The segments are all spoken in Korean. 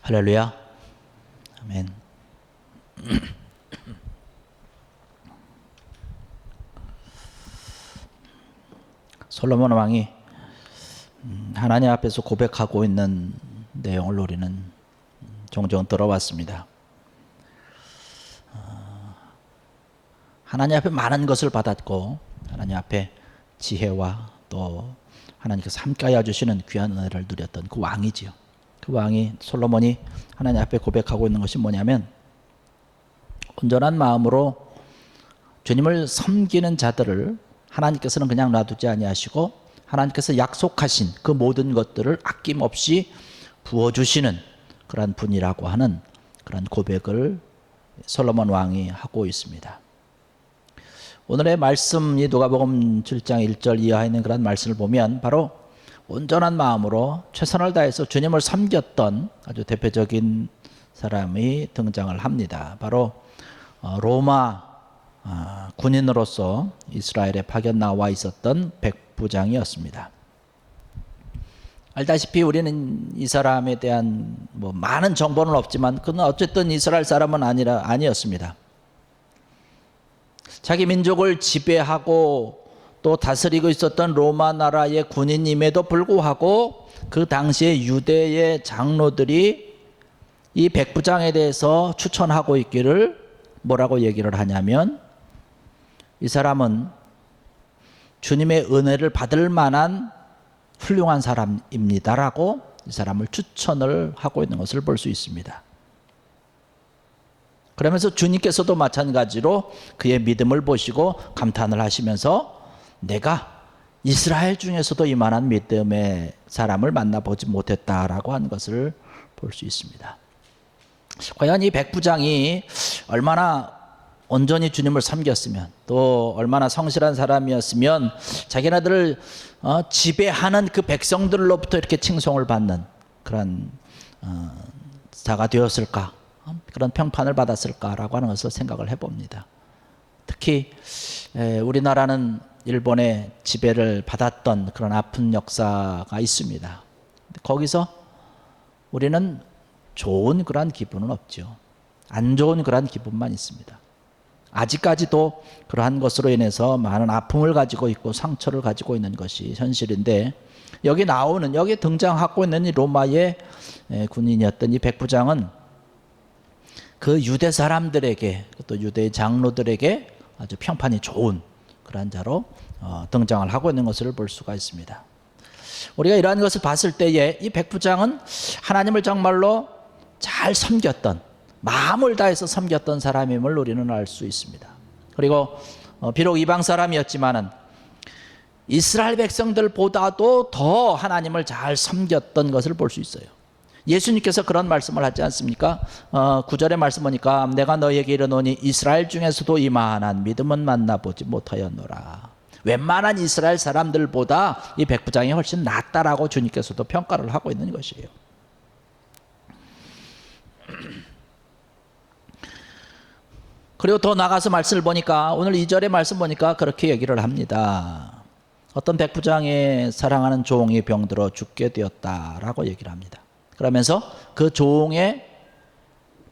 할렐루야. 아멘. 솔로몬 왕이 하나님 앞에서 고백하고 있는 내용을 우리는 종종 들어왔습니다. 하나님 앞에 많은 것을 받았고 하나님 앞에 지혜와 또 하나님께서 함께하여 주시는 귀한 은혜를 누렸던 그 왕이지요. 그 왕이 솔로몬이 하나님 앞에 고백하고 있는 것이 뭐냐면, 온전한 마음으로 주님을 섬기는 자들을 하나님께서는 그냥 놔두지 아니하시고 하나님께서 약속하신 그 모든 것들을 아낌없이 부어주시는 그런 분이라고 하는 그런 고백을 솔로몬 왕이 하고 있습니다. 오늘의 말씀이 누가복음 7장 1절 이하에 있는 그런 말씀을 보면 바로 온전한 마음으로 최선을 다해서 주님을 섬겼던 아주 대표적인 사람이 등장을 합니다. 바로 로마 군인으로서 이스라엘에 파견 나와 있었던 백부장이었습니다. 알다시피 우리는 이 사람에 대한 많은 정보는 없지만 그는 어쨌든 이스라엘 사람은 아니었습니다. 자기 민족을 지배하고 또 다스리고 있었던 로마 나라의 군인임에도 불구하고 그 당시에 유대의 장로들이 이 백부장에 대해서 추천하고 있기를 뭐라고 얘기를 하냐면, 이 사람은 주님의 은혜를 받을 만한 훌륭한 사람입니다라고 이 사람을 추천을 하고 있는 것을 볼 수 있습니다. 그러면서 주님께서도 마찬가지로 그의 믿음을 보시고 감탄을 하시면서 내가 이스라엘 중에서도 이만한 믿음의 사람을 만나보지 못했다라고 하는 것을 볼 수 있습니다. 과연 이 백부장이 얼마나 온전히 주님을 섬겼으면, 또 얼마나 성실한 사람이었으면 자기네들을 지배하는 그 백성들로부터 이렇게 칭송을 받는 그런 자가 되었을까, 그런 평판을 받았을까라고 하는 것을 생각을 해봅니다. 특히 우리나라는 일본의 지배를 받았던 그런 아픈 역사가 있습니다. 거기서 우리는 좋은 그런 기분은 없죠. 안 좋은 그런 기분만 있습니다. 아직까지도 그러한 것으로 인해서 많은 아픔을 가지고 있고 상처를 가지고 있는 것이 현실인데, 여기 등장하고 있는 이 로마의 군인이었던 이 백부장은 그 유대 사람들에게, 또 유대 장로들에게 아주 평판이 좋은 그런 자로 등장을 하고 있는 것을 볼 수가 있습니다. 우리가 이러한 것을 봤을 때에 이 백부장은 하나님을 정말로 잘 섬겼던, 마음을 다해서 섬겼던 사람임을 우리는 알 수 있습니다. 그리고 비록 이방 사람이었지만은 이스라엘 백성들보다도 더 하나님을 잘 섬겼던 것을 볼 수 있어요. 예수님께서 그런 말씀을 하지 않습니까? 9절의 말씀 보니까 내가 너희에게 이르노니 이스라엘 중에서도 이만한 믿음은 만나보지 못하였노라. 웬만한 이스라엘 사람들보다 이 백부장이 훨씬 낫다라고 주님께서도 평가를 하고 있는 것이에요. 그리고 더 나가서 말씀을 보니까, 오늘 2절의 말씀 보니까 그렇게 얘기를 합니다. 어떤 백부장의 사랑하는 종이 병들어 죽게 되었다라고 얘기를 합니다. 그러면서 그 종의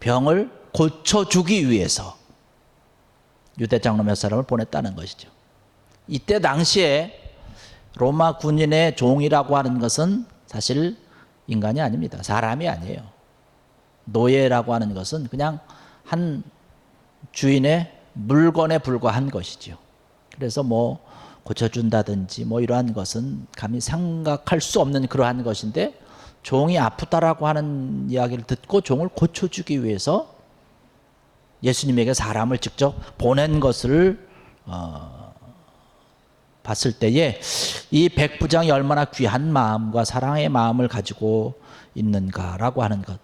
병을 고쳐주기 위해서 유대 장로 몇 사람을 보냈다는 것이죠. 이때 당시에 로마 군인의 종이라고 하는 것은 사실 인간이 아닙니다. 사람이 아니에요. 노예라고 하는 것은 그냥 한 주인의 물건에 불과한 것이죠. 그래서 고쳐준다든지 이러한 것은 감히 생각할 수 없는 그러한 것인데, 종이 아프다라고 하는 이야기를 듣고 종을 고쳐주기 위해서 예수님에게 사람을 직접 보낸 것을 봤을 때에 이 백부장이 얼마나 귀한 마음과 사랑의 마음을 가지고 있는가라고 하는 것,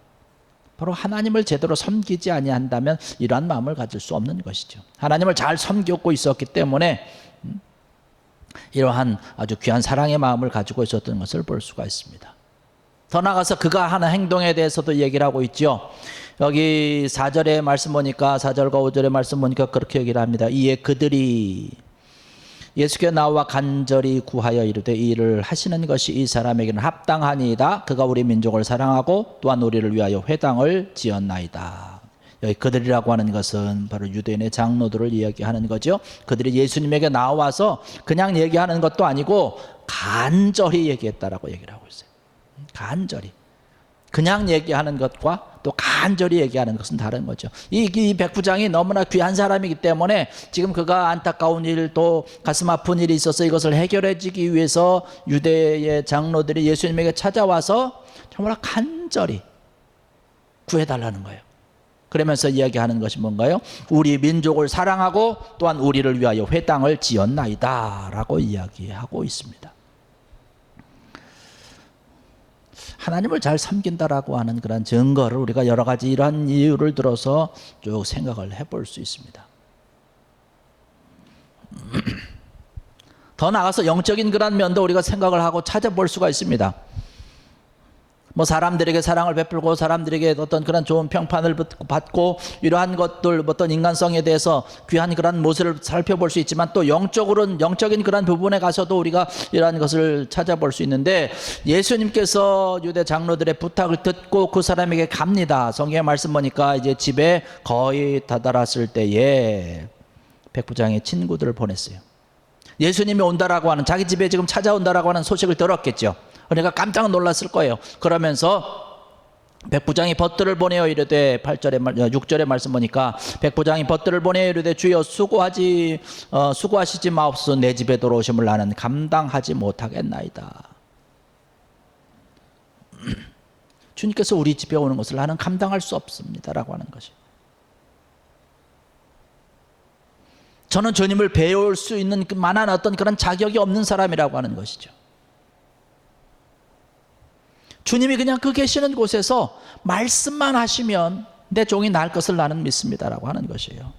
바로 하나님을 제대로 섬기지 아니한다면 이러한 마음을 가질 수 없는 것이죠. 하나님을 잘 섬겼고 있었기 때문에 이러한 아주 귀한 사랑의 마음을 가지고 있었던 것을 볼 수가 있습니다. 더 나아가서 그가 하는 행동에 대해서도 얘기를 하고 있죠. 여기 4절의 말씀 보니까, 4절과 5절의 말씀 보니까 그렇게 얘기를 합니다. 이에 그들이 예수께 나와 간절히 구하여 이르되 이 일을 하시는 것이 이 사람에게는 합당하니이다. 그가 우리 민족을 사랑하고 또한 우리를 위하여 회당을 지었나이다. 여기 그들이라고 하는 것은 바로 유대인의 장로들을 이야기하는 거죠. 그들이 예수님에게 나와서 그냥 얘기하는 것도 아니고 간절히 얘기했다라고 얘기를 하고 있어요. 간절히. 그냥 얘기하는 것과 또 간절히 얘기하는 것은 다른 거죠. 이 백부장이 너무나 귀한 사람이기 때문에 지금 그가 안타까운 일, 또 가슴 아픈 일이 있어서 이것을 해결해주기 위해서 유대의 장로들이 예수님에게 찾아와서 정말 간절히 구해달라는 거예요. 그러면서 이야기하는 것이 뭔가요? 우리 민족을 사랑하고 또한 우리를 위하여 회당을 지었나이다 라고 이야기하고 있습니다. 하나님을 잘 섬긴다라고 하는 그런 증거를 우리가 여러 가지 이러한 이유를 들어서 쭉 생각을 해볼 수 있습니다. 더 나아가서 영적인 그런 면도 우리가 생각을 하고 찾아볼 수가 있습니다. 뭐 사람들에게 사랑을 베풀고 사람들에게 어떤 그런 좋은 평판을 받고 이러한 것들, 어떤 인간성에 대해서 귀한 그런 모습을 살펴볼 수 있지만 또 영적으로는 영적인 그런 부분에 가서도 우리가 이러한 것을 찾아볼 수 있는데 예수님께서 유대 장로들의 부탁을 듣고 그 사람에게 갑니다. 성경의 말씀 보니까 이제 집에 거의 다다랐을 때에 백부장의 친구들을 보냈어요. 예수님이 온다라고 하는, 자기 집에 지금 찾아온다라고 하는 소식을 들었겠죠. 그러니까 깜짝 놀랐을 거예요. 그러면서 백부장이 벗들을 보내어 이르되 6절의 말씀 보니까 백부장이 벗들을 보내어 이르되 주여 수고하시지 마옵소서. 내 집에 들어오심을 나는 감당하지 못하겠나이다. 주님께서 우리 집에 오는 것을 나는 감당할 수 없습니다라고 하는 것이. 저는 주님을 배울 수 있는 만한 어떤 그런 자격이 없는 사람이라고 하는 것이죠. 주님이 그냥 그 계시는 곳에서 말씀만 하시면 내 종이 날 것을 나는 믿습니다라고 하는 것이에요.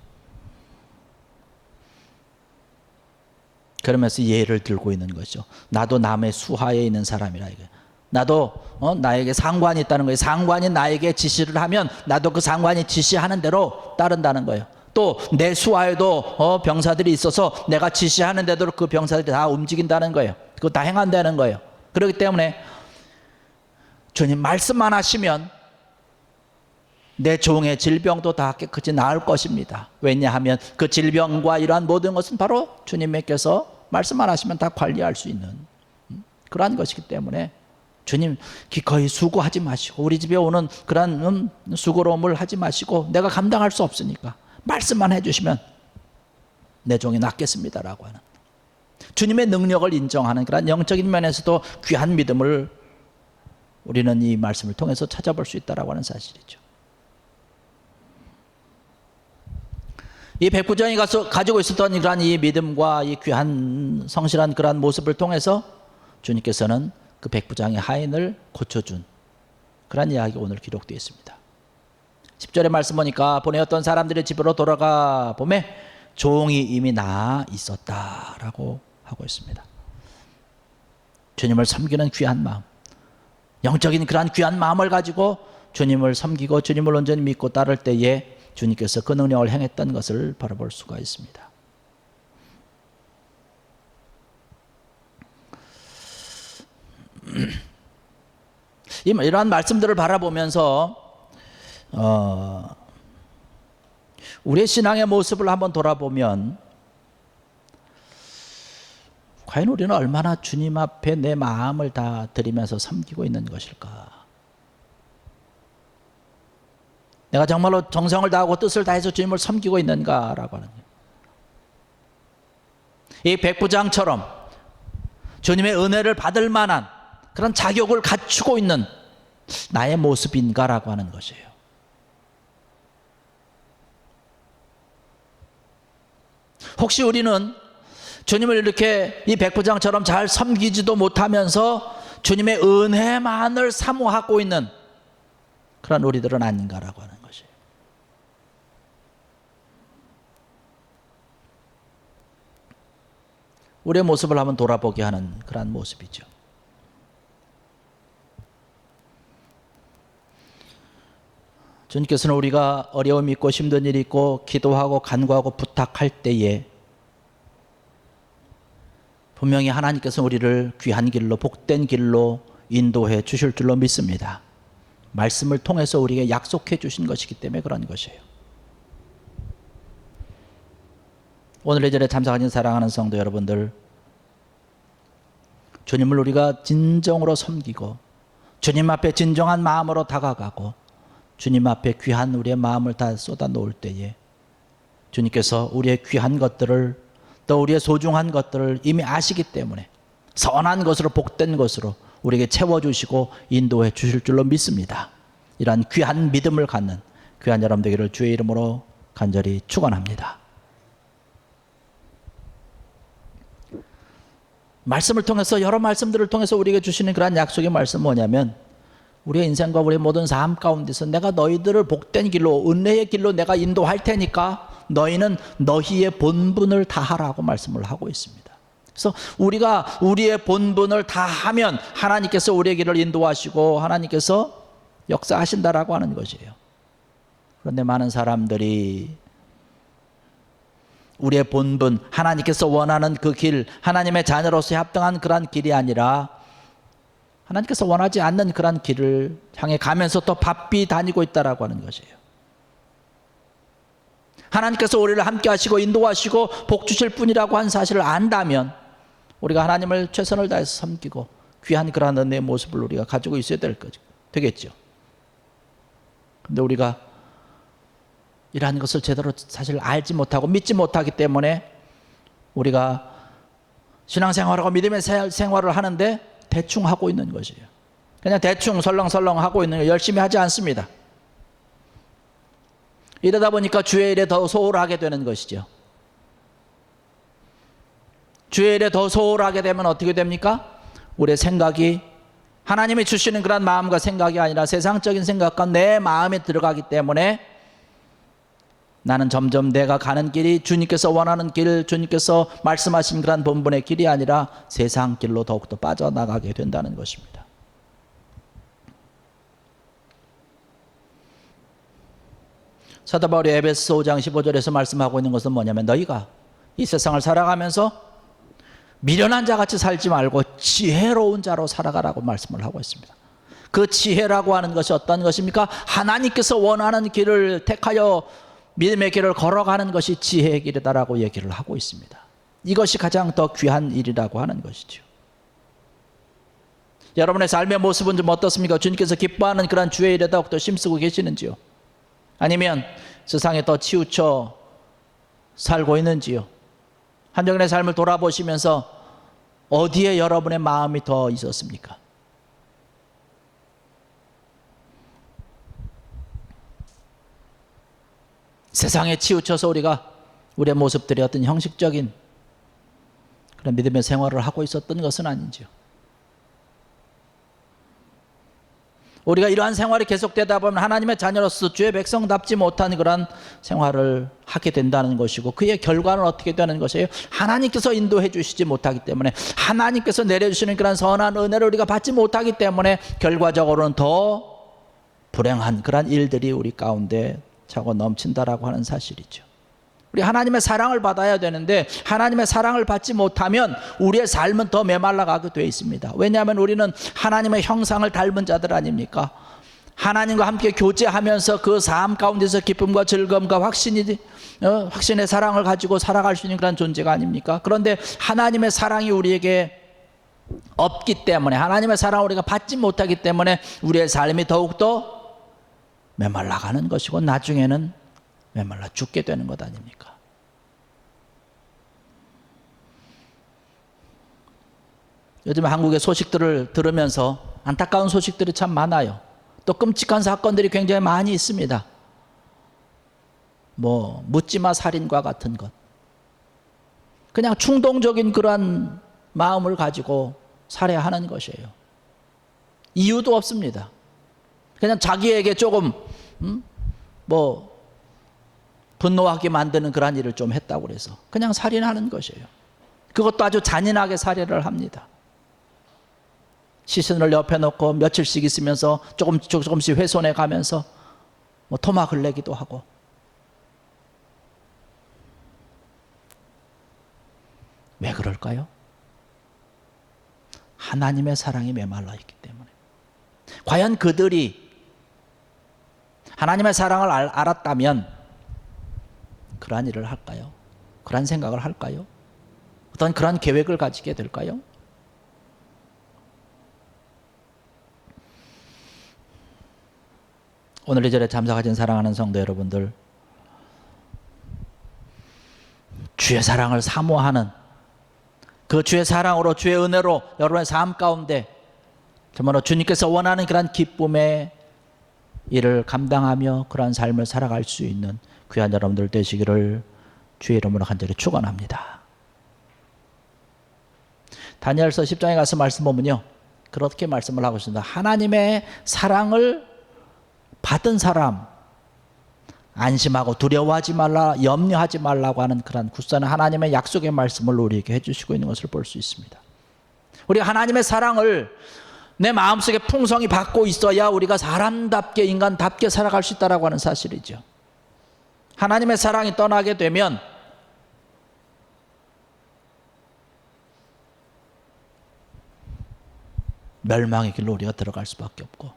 그러면서 예를 들고 있는 거죠. 나도 남의 수하에 있는 사람이라 이게. 나도 나에게 상관이 있다는 거예요. 상관이 나에게 지시를 하면 나도 그 상관이 지시하는 대로 따른다는 거예요. 또 내 수하에도 병사들이 있어서 내가 지시하는 대로 그 병사들이 다 움직인다는 거예요. 그거 다 행한다는 거예요. 그렇기 때문에 주님 말씀만 하시면 내 종의 질병도 다 깨끗이 나을 것입니다. 왜냐하면 그 질병과 이러한 모든 것은 바로 주님께서 말씀만 하시면 다 관리할 수 있는 그러한 것이기 때문에 주님 기꺼이 수고하지 마시고 우리 집에 오는 그러한 수고로움을 하지 마시고 내가 감당할 수 없으니까 말씀만 해주시면 내 종이 낫겠습니다라고 하는 주님의 능력을 인정하는 그런 영적인 면에서도 귀한 믿음을 우리는 이 말씀을 통해서 찾아볼 수 있다라고 하는 사실이죠. 이 백부장이 가지고 있었던 그러한 이 믿음과 이 귀한 성실한 그러한 모습을 통해서 주님께서는 그 백부장의 하인을 고쳐준 그런 이야기가 오늘 기록되어 있습니다. 10절의 말씀 보니까 보내었던 사람들의 집으로 돌아가 보매 종이 이미 나아 있었다라고 하고 있습니다. 주님을 섬기는 귀한 마음, 영적인 그러한 귀한 마음을 가지고 주님을 섬기고 주님을 온전히 믿고 따를 때에 주님께서 그 능력을 행했던 것을 바라볼 수가 있습니다. 이러한 말씀들을 바라보면서 우리의 신앙의 모습을 한번 돌아보면 과연 우리는 얼마나 주님 앞에 내 마음을 다 드리면서 섬기고 있는 것일까? 내가 정말로 정성을 다하고 뜻을 다해서 주님을 섬기고 있는가라고 하는 거예요. 이 백부장처럼 주님의 은혜를 받을 만한 그런 자격을 갖추고 있는 나의 모습인가라고 하는 것이에요. 혹시 우리는 주님을 이렇게 이 백부장처럼 잘 섬기지도 못하면서 주님의 은혜만을 사모하고 있는 그런 우리들은 아닌가라고 하는 것이에요. 우리의 모습을 한번 돌아보게 하는 그런 모습이죠. 주님께서는 우리가 어려움이 있고 힘든 일이 있고 기도하고 간구하고 부탁할 때에 분명히 하나님께서 우리를 귀한 길로, 복된 길로 인도해 주실 줄로 믿습니다. 말씀을 통해서 우리에게 약속해 주신 것이기 때문에 그런 것이에요. 오늘 이 자리에 참석하신 사랑하는 성도 여러분들, 주님을 우리가 진정으로 섬기고 주님 앞에 진정한 마음으로 다가가고 주님 앞에 귀한 우리의 마음을 다 쏟아 놓을 때에 주님께서 우리의 귀한 것들을, 또 우리의 소중한 것들을 이미 아시기 때문에 선한 것으로, 복된 것으로 우리에게 채워주시고 인도해 주실 줄로 믿습니다. 이러한 귀한 믿음을 갖는 귀한 여러분 되기를 주의 이름으로 간절히 축원합니다. 말씀을 통해서, 여러 말씀들을 통해서 우리에게 주시는 그러한 약속의 말씀은 뭐냐면, 우리의 인생과 우리의 모든 삶 가운데서 내가 너희들을 복된 길로, 은혜의 길로 내가 인도할 테니까 너희는 너희의 본분을 다하라고 말씀을 하고 있습니다. 그래서 우리가 우리의 본분을 다하면 하나님께서 우리의 길을 인도하시고 하나님께서 역사하신다라고 하는 것이에요. 그런데 많은 사람들이 우리의 본분, 하나님께서 원하는 그 길, 하나님의 자녀로서 합당한 그런 길이 아니라 하나님께서 원하지 않는 그런 길을 향해 가면서 또 바삐 다니고 있다라고 하는 것이에요. 하나님께서 우리를 함께 하시고 인도하시고 복 주실 분이라고 한 사실을 안다면 우리가 하나님을 최선을 다해서 섬기고 귀한 그러한 은혜의 모습을 우리가 가지고 있어야 되겠죠. 그런데 우리가 이러한 것을 제대로 사실 알지 못하고 믿지 못하기 때문에 우리가 신앙생활하고 믿음의 생활을 하는데 대충 하고 있는 것이에요. 그냥 대충 설렁설렁 하고 있는 거예요. 열심히 하지 않습니다. 이러다 보니까 주의 일에 더 소홀하게 되는 것이죠. 주의 일에 더 소홀하게 되면 어떻게 됩니까? 우리의 생각이 하나님이 주시는 그런 마음과 생각이 아니라 세상적인 생각과 내 마음에 들어가기 때문에 나는 점점 내가 가는 길이 주님께서 원하는 길, 주님께서 말씀하신 그런 본분의 길이 아니라 세상 길로 더욱더 빠져나가게 된다는 것입니다. 사도 바울이 에베소 5장 15절에서 말씀하고 있는 것은 뭐냐면, 너희가 이 세상을 살아가면서 미련한 자같이 살지 말고 지혜로운 자로 살아가라고 말씀을 하고 있습니다. 그 지혜라고 하는 것이 어떤 것입니까? 하나님께서 원하는 길을 택하여 믿음의 길을 걸어가는 것이 지혜의 길이다라고 얘기를 하고 있습니다. 이것이 가장 더 귀한 일이라고 하는 것이죠. 여러분의 삶의 모습은 좀 어떻습니까? 주님께서 기뻐하는 그런 주의 일에 더욱더 힘쓰고 계시는지요? 아니면 세상에 더 치우쳐 살고 있는지요? 한정인의 삶을 돌아보시면서 어디에 여러분의 마음이 더 있었습니까? 세상에 치우쳐서 우리가 우리의 모습들이 어떤 형식적인 그런 믿음의 생활을 하고 있었던 것은 아닌지요? 우리가 이러한 생활이 계속되다 보면 하나님의 자녀로서 주의 백성답지 못한 그런 생활을 하게 된다는 것이고, 그의 결과는 어떻게 되는 것이에요? 하나님께서 인도해 주시지 못하기 때문에, 하나님께서 내려주시는 그런 선한 은혜를 우리가 받지 못하기 때문에 결과적으로는 더 불행한 그런 일들이 우리 가운데 차고 넘친다라고 하는 사실이죠. 우리 하나님의 사랑을 받아야 되는데 하나님의 사랑을 받지 못하면 우리의 삶은 더 메말라가게 되어 있습니다. 왜냐하면 우리는 하나님의 형상을 닮은 자들 아닙니까? 하나님과 함께 교제하면서 그 삶 가운데서 기쁨과 즐거움과 확신의 사랑을 가지고 살아갈 수 있는 그런 존재가 아닙니까? 그런데 하나님의 사랑이 우리에게 없기 때문에, 하나님의 사랑을 우리가 받지 못하기 때문에 우리의 삶이 더욱더 메말라가는 것이고 나중에는 메말라 죽게 되는 것 아닙니까? 요즘 한국의 소식들을 들으면서 안타까운 소식들이 참 많아요. 또 끔찍한 사건들이 굉장히 많이 있습니다. 묻지마 살인과 같은 것, 그냥 충동적인 그러한 마음을 가지고 살해하는 것이에요. 이유도 없습니다. 그냥 자기에게 조금 분노하게 만드는 그런 일을 좀 했다고 그래서 그냥 살인하는 것이에요. 그것도 아주 잔인하게 살해를 합니다. 시신을 옆에 놓고 며칠씩 있으면서 조금씩 훼손해 가면서 토막을 내기도 하고. 왜 그럴까요? 하나님의 사랑이 메말라 있기 때문에. 과연 그들이 하나님의 사랑을 알았다면 그러한 일을 할까요? 그러한 생각을 할까요? 어떤 그러한 계획을 가지게 될까요? 오늘 이 절에 참석하신 사랑하는 성도 여러분들, 주의 사랑을 사모하는 그 주의 사랑으로, 주의 은혜로 여러분의 삶 가운데 정말로 주님께서 원하는 그런 기쁨의 일을 감당하며 그러한 삶을 살아갈 수 있는 귀한 여러분들 되시기를 주의 이름으로 간절히 축원합니다. 다니엘서 10장에 가서 말씀 보면요, 그렇게 말씀을 하고 있습니다. 하나님의 사랑을 받은 사람, 안심하고 두려워하지 말라, 염려하지 말라고 하는 그런 굳건한 하나님의 약속의 말씀을 우리에게 해주시고 있는 것을 볼 수 있습니다. 우리가 하나님의 사랑을 내 마음속에 풍성히 받고 있어야 우리가 사람답게, 인간답게 살아갈 수 있다고 하는 사실이죠. 하나님의 사랑이 떠나게 되면 멸망의 길로 우리가 들어갈 수밖에 없고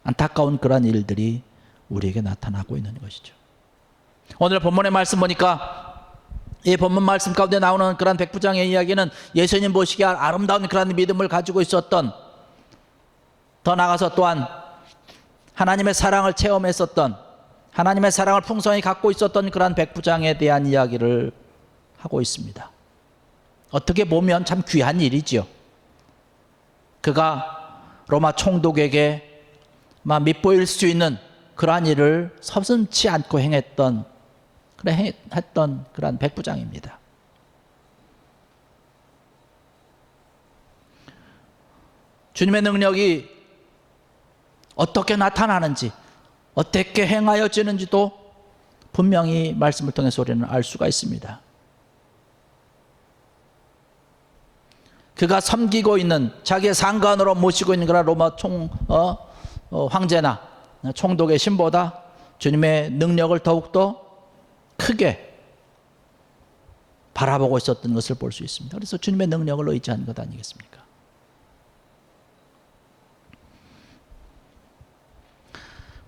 안타까운 그러한 일들이 우리에게 나타나고 있는 것이죠. 오늘 본문의 말씀 보니까 이 본문 말씀 가운데 나오는 그런 백부장의 이야기는 예수님 보시기에 아름다운 그런 믿음을 가지고 있었던, 더 나아가서 또한 하나님의 사랑을 체험했었던, 하나님의 사랑을 풍성히 갖고 있었던 그런 백부장에 대한 이야기를 하고 있습니다. 어떻게 보면 참 귀한 일이지요. 그가 로마 총독에게 밑보일 수 있는 그러한 일을 서슴지 않고 했던 그런 백부장입니다. 주님의 능력이 어떻게 나타나는지, 어떻게 행하여지는지도 분명히 말씀을 통해서 우리는 알 수가 있습니다. 그가 섬기고 있는, 자기의 상관으로 모시고 있는 그런 로마 황제나 총독의 신보다 주님의 능력을 더욱더 크게 바라보고 있었던 것을 볼 수 있습니다. 그래서 주님의 능력을 의지한 것 아니겠습니까?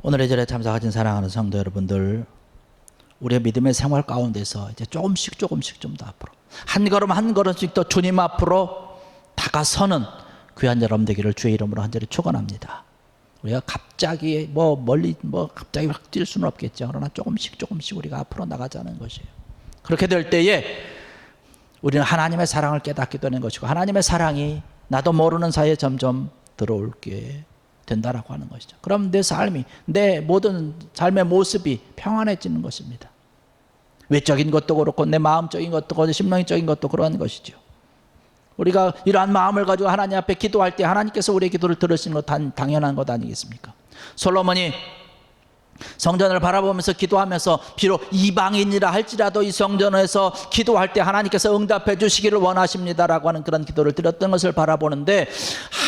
오늘의 절에 참석하신 사랑하는 성도 여러분들, 우리의 믿음의 생활 가운데서 이제 조금씩 좀 더 앞으로, 한 걸음 한 걸음씩 더 주님 앞으로 다가서는 귀한 여러분 되기를 주의 이름으로 간절히 축원합니다. 우리가 갑자기 멀리 갑자기 확 뛸 수는 없겠죠. 그러나 조금씩 우리가 앞으로 나가자는 것이에요. 그렇게 될 때에 우리는 하나님의 사랑을 깨닫게 되는 것이고, 하나님의 사랑이 나도 모르는 사이에 점점 들어올게 된다라고 하는 것이죠. 그럼 내 삶이, 내 모든 삶의 모습이 평안해지는 것입니다. 외적인 것도 그렇고 내 마음적인 것도 그렇고 심령적인 것도 그런 것이죠. 우리가 이러한 마음을 가지고 하나님 앞에 기도할 때 하나님께서 우리의 기도를 들으시는 것 당연한 것 아니겠습니까? 솔로몬이 성전을 바라보면서 기도하면서 비록 이방인이라 할지라도 이 성전에서 기도할 때 하나님께서 응답해 주시기를 원하십니다라고 하는 그런 기도를 드렸던 것을 바라보는데,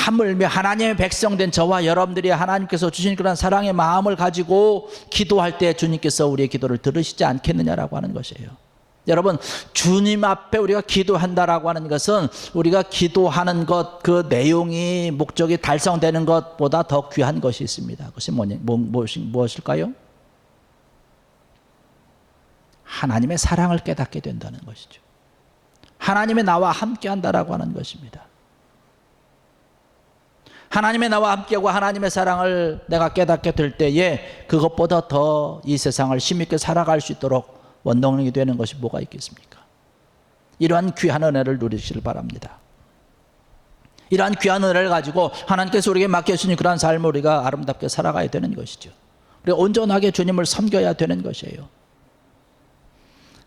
하물며 하나님의 백성된 저와 여러분들이 하나님께서 주신 그런 사랑의 마음을 가지고 기도할 때 주님께서 우리의 기도를 들으시지 않겠느냐라고 하는 것이에요. 여러분, 주님 앞에 우리가 기도한다라고 하는 것은 우리가 기도하는 것, 그 내용이, 목적이 달성되는 것보다 더 귀한 것이 있습니다. 그것이 무엇일까요? 하나님의 사랑을 깨닫게 된다는 것이죠. 하나님의 나와 함께 한다라고 하는 것입니다. 하나님의 나와 함께하고 하나님의 사랑을 내가 깨닫게 될 때에 그것보다 더 이 세상을 힘있게 살아갈 수 있도록 원동력이 되는 것이 뭐가 있겠습니까? 이러한 귀한 은혜를 누리시길 바랍니다. 이러한 귀한 은혜를 가지고 하나님께서 우리에게 맡겨주신 그러한 삶을 우리가 아름답게 살아가야 되는 것이죠. 우리가 온전하게 주님을 섬겨야 되는 것이에요.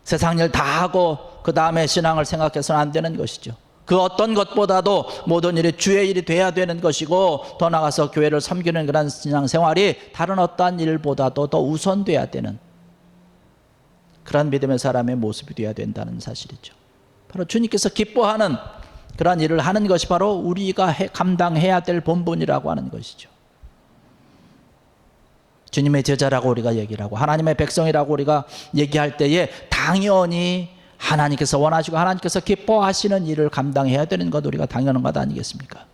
세상 일 다 하고 그 다음에 신앙을 생각해서는 안 되는 것이죠. 그 어떤 것보다도 모든 일이 주의 일이 돼야 되는 것이고, 더 나아가서 교회를 섬기는 그런 신앙생활이 다른 어떠한 일보다도 더 우선돼야 되는 그런 믿음의 사람의 모습이 되어야 된다는 사실이죠. 바로 주님께서 기뻐하는 그런 일을 하는 것이 바로 우리가 감당해야 될 본분이라고 하는 것이죠. 주님의 제자라고 우리가 얘기를 하고 하나님의 백성이라고 우리가 얘기할 때에 당연히 하나님께서 원하시고 하나님께서 기뻐하시는 일을 감당해야 되는 것 우리가 당연한 것 아니겠습니까?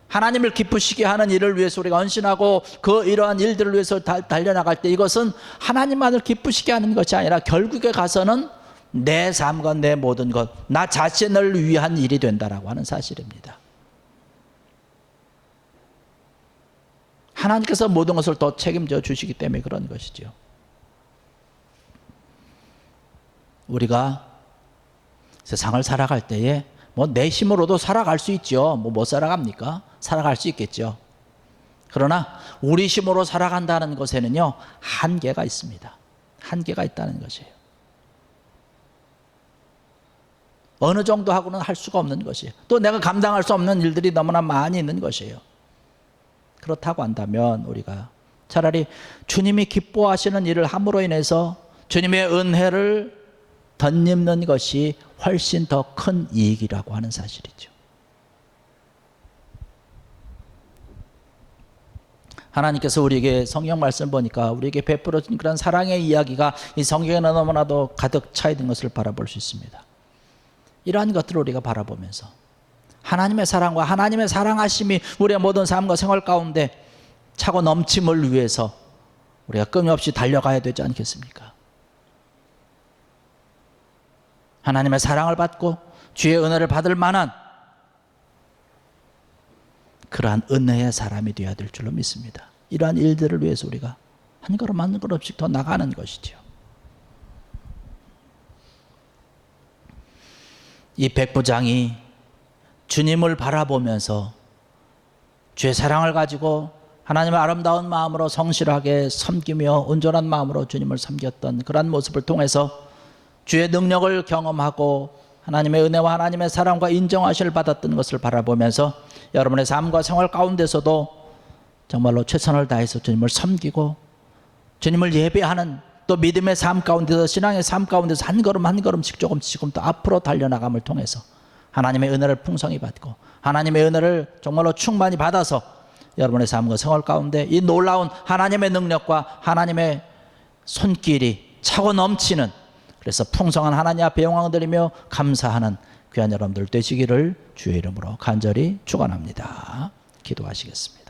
하나님을 기쁘시게 하는 일을 위해서 우리가 헌신하고 이러한 일들을 위해서 달려나갈 때 이것은 하나님만을 기쁘시게 하는 것이 아니라 결국에 가서는 내 삶과 내 모든 것, 나 자신을 위한 일이 된다라고 하는 사실입니다. 하나님께서 모든 것을 더 책임져 주시기 때문에 그런 것이죠. 우리가 세상을 살아갈 때에 내 힘으로도 살아갈 수 있죠. 못 살아갑니까? 살아갈 수 있겠죠. 그러나 우리 힘으로 살아간다는 것에는요, 한계가 있습니다. 한계가 있다는 것이에요. 어느 정도 하고는 할 수가 없는 것이에요. 또 내가 감당할 수 없는 일들이 너무나 많이 있는 것이에요. 그렇다고 한다면 우리가 차라리 주님이 기뻐하시는 일을 함으로 인해서 주님의 은혜를 덧입는 것이 훨씬 더 큰 이익이라고 하는 사실이죠. 하나님께서 우리에게 성경 말씀 보니까 우리에게 베풀어진 그런 사랑의 이야기가 이 성경에 너무나도 가득 차 있는 것을 바라볼 수 있습니다. 이러한 것들을 우리가 바라보면서 하나님의 사랑과 하나님의 사랑하심이 우리의 모든 삶과 생활 가운데 차고 넘침을 위해서 우리가 끊임없이 달려가야 되지 않겠습니까? 하나님의 사랑을 받고 주의 은혜를 받을 만한 그러한 은혜의 사람이 되어야 될 줄로 믿습니다. 이러한 일들을 위해서 우리가 한 걸음 한 걸음씩 더 나가는 것이죠. 이 백부장이 주님을 바라보면서 주의 사랑을 가지고 하나님의 아름다운 마음으로 성실하게 섬기며 온전한 마음으로 주님을 섬겼던 그러한 모습을 통해서 주의 능력을 경험하고 하나님의 은혜와 하나님의 사랑과 인정하심을 받았던 것을 바라보면서 여러분의 삶과 생활 가운데서도 정말로 최선을 다해서 주님을 섬기고 주님을 예배하는 또 믿음의 삶 가운데서 신앙의 삶 가운데서 한 걸음 한 걸음씩 조금 더 앞으로 달려나감을 통해서 하나님의 은혜를 풍성히 받고 하나님의 은혜를 정말로 충만히 받아서 여러분의 삶과 생활 가운데 이 놀라운 하나님의 능력과 하나님의 손길이 차고 넘치는, 그래서 풍성한 하나님 앞에 영광을 드리며 감사하는 귀한 여러분들 되시기를 주의 이름으로 간절히 축원합니다. 기도하시겠습니다.